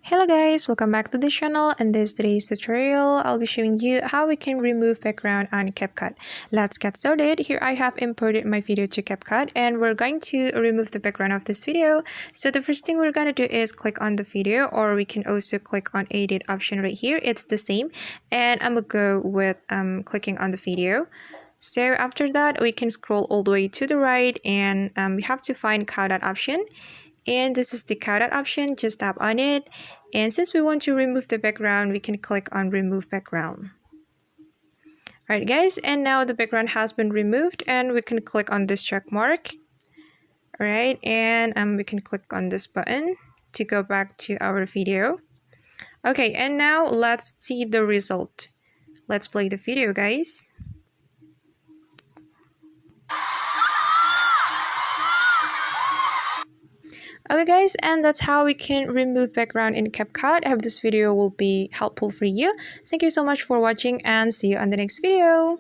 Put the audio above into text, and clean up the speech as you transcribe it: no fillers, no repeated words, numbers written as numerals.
Hello guys, welcome back to the channel. In today's tutorial, I'll be showing you how we can remove background on Capcut. Let's get started. Here I have imported my video to Capcut and we're going to remove the background of this video. So the first thing we're going to do is click on the video, or we can also click on edit option right here. It's the same, and I'm gonna go with clicking on the video. So after that, we can scroll all the way to the right and we have to find Capcut option. And this is the Capcut option. Just tap on it, and since we want to remove the background, we can click on remove background. Alright guys, and now the background has been removed and we can click on this check mark. Alright, and we can click on this button to go back to our video. Okay, and now let's see the result. Let's play the video, guys. Okay guys, and that's how we can remove background in Capcut. I hope this video will be helpful for you. Thank you so much for watching and see you on the next video.